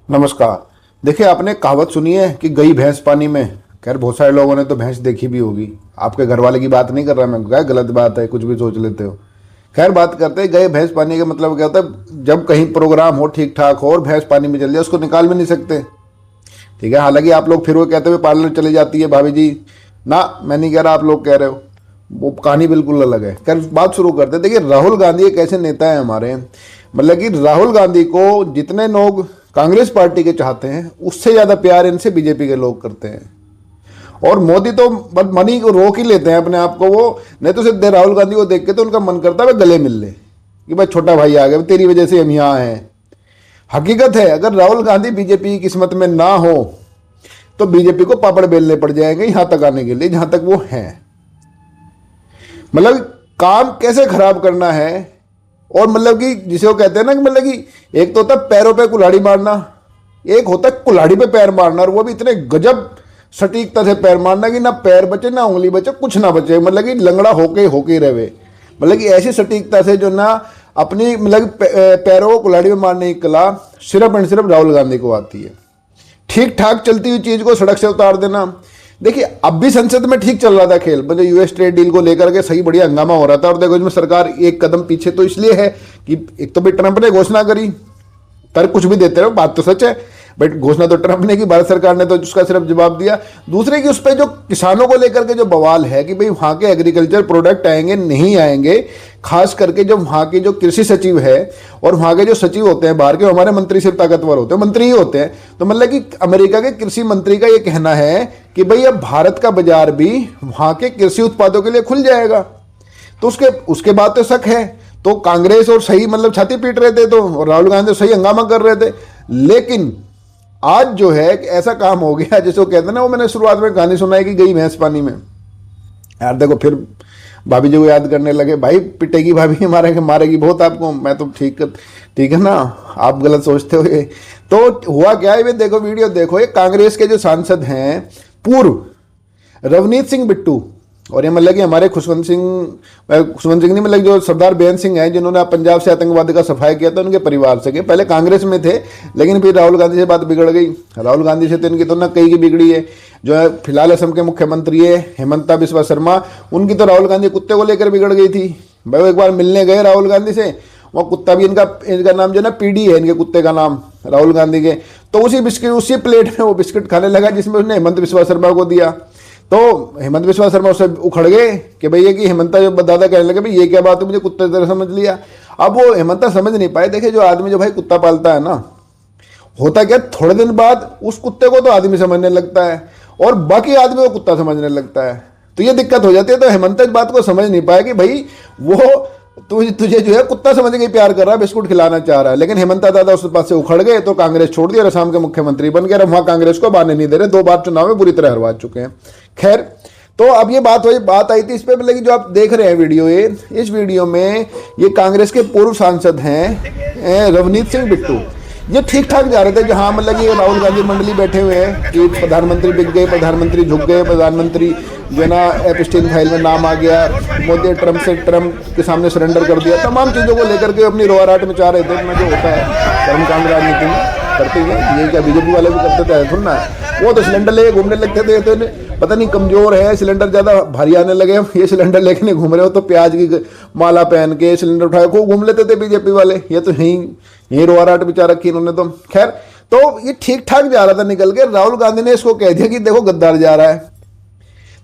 नमस्कार। देखिए, आपने कहावत सुनी है कि गई भैंस पानी में। खैर, बहुत सारे लोगों ने तो भैंस देखी भी होगी। आपके घर वाले की बात नहीं कर रहा मैं, क्या गलत बात है, कुछ भी सोच लेते हो। खैर, बात करते हैं गए भैंस पानी का मतलब क्या होता है। जब कहीं प्रोग्राम हो ठीक ठाक हो और भैंस पानी में चल जाए, उसको निकाल भी नहीं सकते। ठीक है, हालांकि आप लोग फिर वो कहते हुए पार्लर चले जाती है भाभी जी। ना, मैं नहीं कह रहा, आप लोग कह रहे हो। वो कहानी बिल्कुल अलग है। खैर, बात शुरू करते हैं। देखिए, राहुल गांधी एक ऐसे नेता है हमारे, मतलब कि राहुल गांधी को जितने लोग कांग्रेस पार्टी के चाहते हैं, उससे ज्यादा प्यार इनसे बीजेपी के लोग करते हैं। और मोदी तो बस मनी को रोक ही लेते हैं अपने आप को। वो नहीं तो सिर्फ राहुल गांधी को देख के तो उनका मन करता है वे गले मिल ले कि भाई छोटा भाई आ गया, तेरी वजह से हम यहाँ हैं। हकीकत है, अगर राहुल गांधी बीजेपी की किस्मत में ना हो तो बीजेपी को पापड़ बेलने पड़ जाएंगे यहां तक आने के लिए जहां तक वो हैं। मतलब काम कैसे खराब करना है। और मतलब कि जिसे वो कहते हैं ना कि मतलब कि एक तो होता है पैरों पे कुल्हाड़ी मारना, एक होता है कुल्हाड़ी पे पैर मारना, और वो भी इतने गजब सटीकता से पैर मारना कि ना पैर बचे ना उंगली बचे, कुछ ना बचे, मतलब कि लंगड़ा होके रहे। मतलब कि ऐसी सटीकता से जो ना अपनी मतलब पैरों को कुल्हाड़ी में मारने की कला सिर्फ एंड सिर्फ राहुल गांधी को आती है। ठीक ठाक चलती हुई चीज को सड़क से उतार देना। देखिए, अब भी संसद में ठीक चल रहा था खेल, मतलब यूएस ट्रेड डील को लेकर के सही बढ़िया हंगामा हो रहा था। और देखो, इसमें सरकार एक कदम पीछे तो इसलिए है कि एक तो भाई ट्रंप ने घोषणा करी, पर कुछ भी देते रहो, बात तो सच है, बट घोषणा तो ट्रंप ने की, भारत सरकार ने तो उसका सिर्फ जवाब दिया। दूसरे की उस पर जो किसानों को लेकर के जो बवाल है कि भाई वहां के एग्रीकल्चर प्रोडक्ट आएंगे नहीं आएंगे, खास करके जो वहां के जो कृषि सचिव है और वहां के जो सचिव होते हैं बाहर के, हमारे मंत्री सिर्फ ताकतवर होते हैं, मंत्री ही होते हैं। तो मतलब कि अमेरिका के कृषि मंत्री का यह कहना है कि भाई अब भारत का बाजार भी वहां के कृषि उत्पादों के लिए खुल जाएगा। तो उसके उसके बाद तो शक है। तो कांग्रेस और सही मतलब छाती पीट रहे थे, तो और राहुल गांधी सही हंगामा कर रहे थे। लेकिन आज जो है कि ऐसा काम हो गया जिसको कहते हैं ना, वो मैंने शुरुआत में कहानी सुनाई कि गई भैंस पानी में। यार देखो, फिर भाभी जी को याद करने लगे। भाई पिटेगी भाभी, मारेगी मारेगी बहुत आपको। मैं तो ठीक ठीक है ना, आप गलत सोचते हो ये। तो हुआ क्या है, देखो वीडियो देखो। ये कांग्रेस के जो सांसद हैं पूर्व, रवनीत सिंह बिट्टू, और ये मतलब कि हमारे खुशवंत सिंह नहीं, मतलब जो सरदार बेअंत सिंह हैं जिन्होंने पंजाब से आतंकवाद का सफाया किया था, उनके परिवार से के पहले कांग्रेस में थे, लेकिन फिर राहुल गांधी से बात बिगड़ गई। राहुल गांधी से तो इनकी तो ना कई की बिगड़ी है। जो है फिलहाल असम के मुख्यमंत्री है हेमंता बिस्वा शर्मा, उनकी तो राहुल गांधी कुत्ते को लेकर बिगड़ गई थी। भाई वो एक बार मिलने गए राहुल गांधी से, वो कुत्ता भी इनका नाम जो है ना पीडी है, इनके कुत्ते का नाम राहुल गांधी के। तो उसी प्लेट में वो बिस्किट खाने लगा जिसमें उसने हेमंत बिस्वा शर्मा को दिया। तो हेमंत बिस्वा शर्मा उससे उखड़ गए कि भैया कि हेमंता जो दादा कहने लगे भाई ये क्या बात है, मुझे कुत्ते तरह समझ लिया। अब वो हेमंता समझ नहीं पाए। देखिए, जो आदमी जो भाई कुत्ता पालता है ना, होता क्या, थोड़े दिन बाद उस कुत्ते को तो आदमी समझने लगता है और बाकी आदमी को कुत्ता समझने लगता है। तो ये दिक्कत हो जाती है। तो हेमंत इस बात को समझ नहीं पाया कि भाई वो तुझे जो है कुत्ता समझ के प्यार कर रहा है, बिस्कुट खिलाना चाह रहा है। लेकिन हेमंता दादा उस पास से उखड़ गए तो कांग्रेस छोड़ दिया और असम के मुख्यमंत्री बन गए। वहां कांग्रेस को बाने नहीं दे रहे, 2 बार चुनाव में बुरी तरह हरवा चुके हैं। खैर, तो अब ये बात आई थी इस पे, लेकिन जो आप देख रहे हैं वीडियो, इस वीडियो में ये कांग्रेस के पूर्व सांसद हैं रवनीत सिंह बिट्टू। ये ठीक ठाक जा रहे थे जहां मतलब ये राहुल गांधी मंडली बैठे हुए हैं कि प्रधानमंत्री बिक गए, प्रधानमंत्री झुक गए, प्रधानमंत्री जो है ना एपस्टीन फाइल में नाम आ गया, मोदी ट्रंप के सामने सरेंडर कर दिया, तमाम चीज़ों को लेकर के अपनी रोआराट में चाह रहे थे। जो होता है कर्मकांड राजनीति में करते हैं, ये क्या बीजेपी वाले भी करते थे थोड़ा ना। वो तो सिलेंडर लेके घूमने लगते थे, तो पता नहीं कमजोर है, सिलेंडर ज़्यादा भारी आने लगे, ये सिलेंडर लेके नहीं घूम रहे हो, तो प्याज की माला पहन के सिलेंडर उठाए खूब घूम लेते थे बीजेपी वाले। ये तो यही रोआराट बिचा रखी इन्होंने तो। खैर, तो ये ठीक ठाक जा रहा था निकल के। राहुल गांधी ने इसको कह दिया कि देखो गद्दार जा रहा है।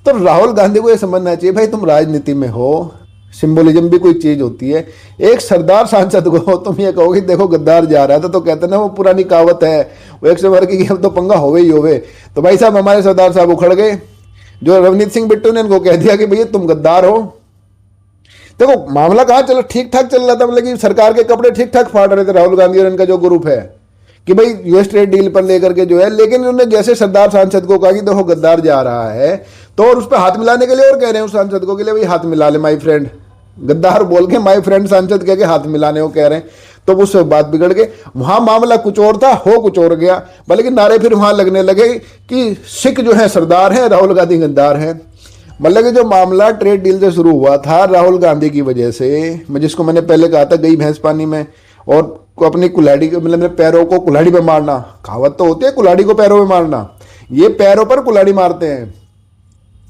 तो राहुल गांधी को यह समझना चाहिए भाई, तुम राजनीति में हो, सिंबोलिज्म भी कोई चीज होती है। एक सरदार सांसद को तुम ये कहोगे देखो गद्दार जा रहा था, तो कहते ना वो पुरानी कहावत है, वो एक से भर की अब तो पंगा होवे ही होवे। तो भाई साहब, हमारे सरदार साहब उखड़ गए। जो रवनीत सिंह बिट्टू ने इनको कह दिया कि भैया तुम गद्दार हो। देखो मामला कहाँ चलो ठीक ठाक चल रहा था, मतलब कि सरकार के कपड़े ठीक ठाक फाड़ रहे थे राहुल गांधी और इनका जो ग्रुप है कि भाई यूएस ट्रेड डील पर लेकर के जो है। लेकिन उन्होंने जैसे सरदार सांसद को कहा कि देखो गद्दार जा रहा है, तो और उस पर हाथ मिलाने के लिए और कह रहे हैं उस सांसद को कि भाई हाथ मिला ले माय फ्रेंड, गद्दार बोल के माय फ्रेंड सांसद कह के हाथ मिलाने को कह रहे हैं। तो उससे बात बिगड़ गई। वहां मामला कुछ और था, हो कुछ और गया। बल्कि नारे फिर वहां लगने लगे कि सिख जो है सरदार है, राहुल गांधी गद्दार है। मतलब कि जो मामला ट्रेड डील से शुरू हुआ था राहुल गांधी की वजह से, मैं जिसको मैंने पहले कहा था गई भैंस पानी में, और को अपनी कुल्हाड़ी मतलब मेरे पैरों को कुल्हाड़ी पे मारना, कहावत तो होती है कुल्हाड़ी को पैरों पे मारना, ये पैरों पर कुल्हाड़ी मारते हैं।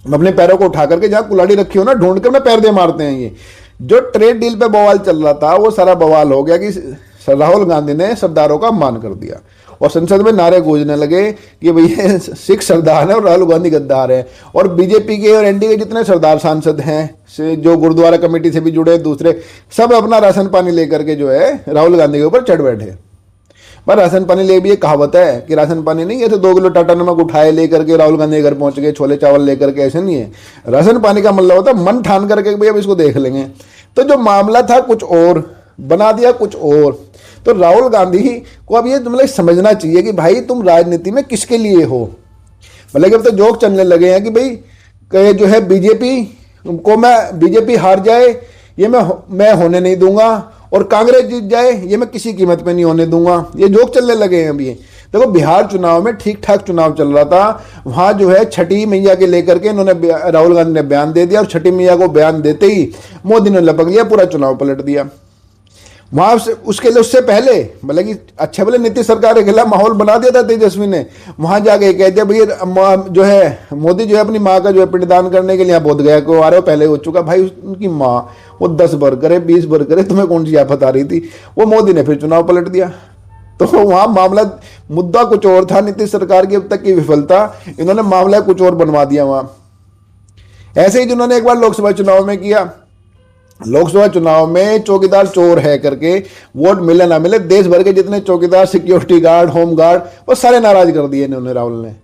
अपने पैरों को उठा करके जहां कुल्हाड़ी रखी हो ना ढूंढ कर मैं पैर दे मारते हैं। ये जो ट्रेड डील पे बवाल चल रहा था वो सारा बवाल हो गया कि राहुल गांधी ने सरदारों का अपमान कर दिया और संसद में नारे गूंजने लगे कि भैया सिख सरदार है और राहुल गांधी गद्दार है। और बीजेपी के और एनडीए के जितने सरदार सांसद हैं जो गुरुद्वारा कमेटी से भी जुड़े दूसरे, सब अपना राशन पानी लेकर के जो है राहुल गांधी के ऊपर चढ़ बैठे। पर राशन पानी ले भी ये कहावत है कि राशन पानी नहीं, ऐसे 2 किलो टाटा नमक उठाए लेकर के राहुल गांधी के घर पहुंच गए, छोले चावल लेकर के, ऐसे नहीं है। राशन पानी का मतलब होता है मन ठान करके भैया अब इसको देख लेंगे। तो जो मामला था कुछ और बना दिया कुछ और। तो राहुल गांधी को अब ये मतलब समझना चाहिए कि भाई तुम राजनीति में किसके लिए हो। मतलब कि अब तो जोक चलने लगे हैं कि भाई जो है बीजेपी हार जाए ये मैं होने नहीं दूंगा और कांग्रेस जीत जाए ये मैं किसी कीमत पे नहीं होने दूंगा। ये जोक चलने लगे हैं अभी। देखो बिहार चुनाव में ठीक ठाक चुनाव चल रहा था, वहां जो है छठी मैया के लेकर के इन्होंने राहुल गांधी ने बयान दे दिया और छठी मैया को बयान देते ही मोदी ने लपक लिया, पूरा चुनाव पलट दिया। वहां से उसके लिए उससे पहले मतलब कि अच्छे भले नीतीश सरकार के खिलाफ माहौल बना दिया था तेजस्वी ने। वहां जाके कह दिया भैया जो है मोदी जो है अपनी माँ का जो है पिंडदान करने के लिए बोध गया को आ रहे हो, पहले हो चुका। भाई उनकी माँ वो 10 बार करे 20 बार करे, तुम्हें कौन सी आफत आ रही थी। वो मोदी ने फिर चुनाव पलट दिया। तो वहां मामला मुद्दा कुछ और था, नीतीश सरकार की अब तक की विफलता, इन्होंने मामला कुछ और बनवा दिया वहां। ऐसे ही जिन्होंने एक बार लोकसभा चुनाव में किया, लोकसभा चुनाव में चौकीदार चोर है करके वोट मिले ना मिले देश भर के जितने चौकीदार, सिक्योरिटी गार्ड, होम गार्ड, वो सारे नाराज कर दिए इन्होंने राहुल ने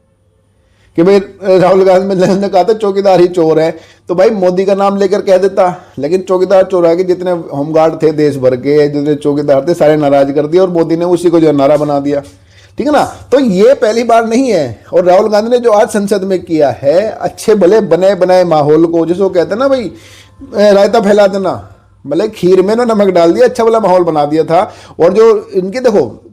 कि भाई राहुल गांधी ने कहा था चौकीदार ही चोर है, तो भाई मोदी का नाम लेकर कह देता। लेकिन चौकीदार चोर है कि जितने होमगार्ड थे देश भर के, जितने चौकीदार थे सारे नाराज कर दिए और मोदी ने उसी को जो नारा बना दिया। ठीक है ना। तो ये पहली बार नहीं है। और राहुल गांधी ने जो आज संसद में किया है, अच्छे भले बने बनाए माहौल को, जिसको कहते हैं ना भाई रायता फैला देना, मतलब खीर में ना नमक डाल दिया, अच्छा वाला माहौल बना दिया था। और जो इनकी देखो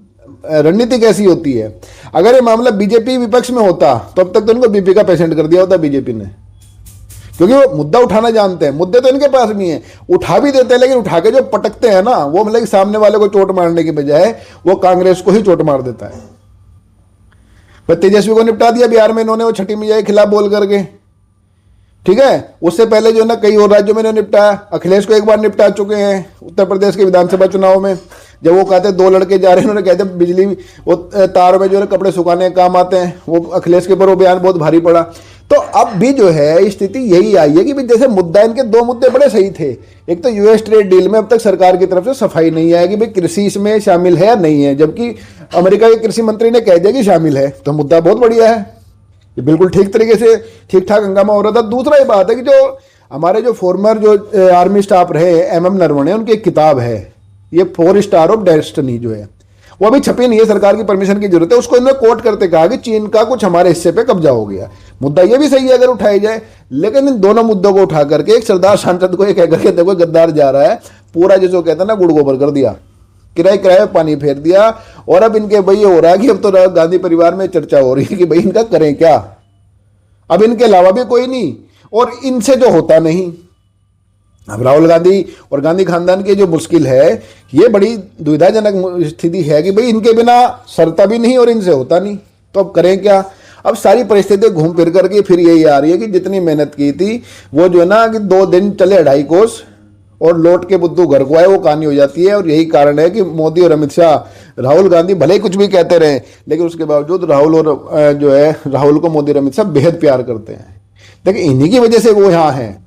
रणनीति कैसी होती है, अगर ये मामला बीजेपी विपक्ष में होता तो अब तक तो इनको बीपी का पेशेंट कर दिया होता बीजेपी ने, क्योंकि वो मुद्दा उठाना जानते हैं। मुद्दे तो इनके पास भी हैं, उठा भी देते हैं, लेकिन उठा के जो पटकते हैं ना वो मतलब कि सामने वाले को चोट मारने की बजाय वो कांग्रेस को ही चोट मार देता है। पर तेजस्वी को निपटा दिया बिहार में इन्होंने, वो छठी मैया के खिलाफ बोल करके। ठीक है, उससे पहले जो है ना कई और राज्यों में इन्होंने निपटाया। अखिलेश को एक बार निपटा चुके हैं उत्तर प्रदेश के विधानसभा चुनाव में, जब वो कहते 2 लड़के जा रहे हैं, उन्होंने कहते बिजली वो तारों में जो है कपड़े सुखाने का काम आते हैं, वो अखिलेश के ऊपर वो बयान बहुत भारी पड़ा। तो अब भी जो है स्थिति यही आई है कि जैसे मुद्दा, इनके 2 मुद्दे बड़े सही थे। एक तो यूएस ट्रेड डील में अब तक सरकार की तरफ से सफाई नहीं है कि भाई कृषि इसमें शामिल है या नहीं है, जबकि अमेरिका के कृषि मंत्री ने कह दिया कि शामिल है। तो मुद्दा बहुत बढ़िया है, ये बिल्कुल ठीक तरीके से ठीक ठाक हंगामा हो रहा था। दूसरा ये बात है कि जो हमारे जो फॉर्मर जो आर्मी स्टाफ रहे MM नरवणे, उनकी एक किताब है ये 4 स्टार ऑफ डेस्टिनी जो है, वो अभी छपी नहीं है, सरकार की परमिशन की जरूरत है। उसको इन्होंने कोट करते कहा कि चीन का कुछ हमारे हिस्से पे कब्जा हो गया। मुद्दा ये भी सही है अगर उठाई जाए, लेकिन इन दोनों मुद्दों को उठा करके एक सरदार सांसद को ये कह करके देखो गद्दार जा रहा है, पूरा जिसको कहते हैं ना गुड़ गोबर कर दिया, किराए पानी फेर दिया। और अब इनके भाई ये हो रहा है कि अब तो गांधी परिवार में चर्चा हो रही है कि भाई इनका करें क्या, अब इनके अलावा भी कोई नहीं और इनसे जो होता नहीं। अब राहुल गांधी और गांधी खानदान की जो मुश्किल है, ये बड़ी दुविधाजनक स्थिति है कि भाई इनके बिना सरता भी नहीं और इनसे होता नहीं, तो अब करें क्या। अब सारी परिस्थिति घूम फिर करके फिर यही आ रही है कि जितनी मेहनत की थी वो जो है ना कि 2 दिन चले 2.5 कोस और लौट के बुद्धू घर को आए, वो कहानी हो जाती है। और यही कारण है कि मोदी और अमित शाह, राहुल गांधी भले ही कुछ भी कहते रहे, लेकिन उसके बावजूद राहुल को मोदी और अमित शाह बेहद प्यार करते हैं। देखिए इन्हीं की वजह से वो यहाँ हैं।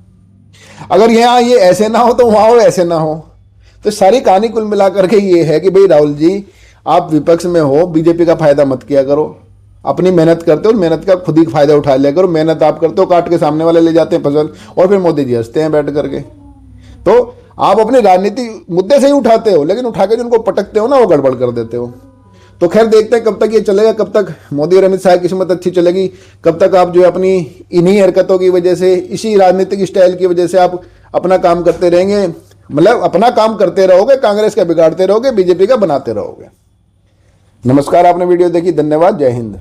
अगर यहाँ ये ऐसे ना हो तो वहाँ वो ऐसे ना हो। तो सारी कहानी कुल मिला करके ये है कि भाई राहुल जी आप विपक्ष में हो, बीजेपी का फायदा मत किया करो, अपनी मेहनत करते हो, मेहनत का खुद ही फायदा उठा लिया करो। मेहनत आप करते हो, काट के सामने वाले ले जाते हैं फसल, और फिर मोदी जी हंसते हैं बैठ करके। तो आप अपनी राजनीति मुद्दे से ही उठाते हो, लेकिन उठा के जिनको पटकते हो ना वो गड़बड़ कर देते हो। तो खैर देखते हैं कब तक ये चलेगा, कब तक मोदी और अमित शाह की किस्मत अच्छी चलेगी, कब तक आप जो है अपनी इन्हीं हरकतों की वजह से, इसी राजनीतिक स्टाइल की वजह से आप अपना काम करते रहेंगे, मतलब अपना काम करते रहोगे, कांग्रेस का बिगाड़ते रहोगे, बीजेपी का बनाते रहोगे। नमस्कार, आपने वीडियो देखी, धन्यवाद, जय हिंद।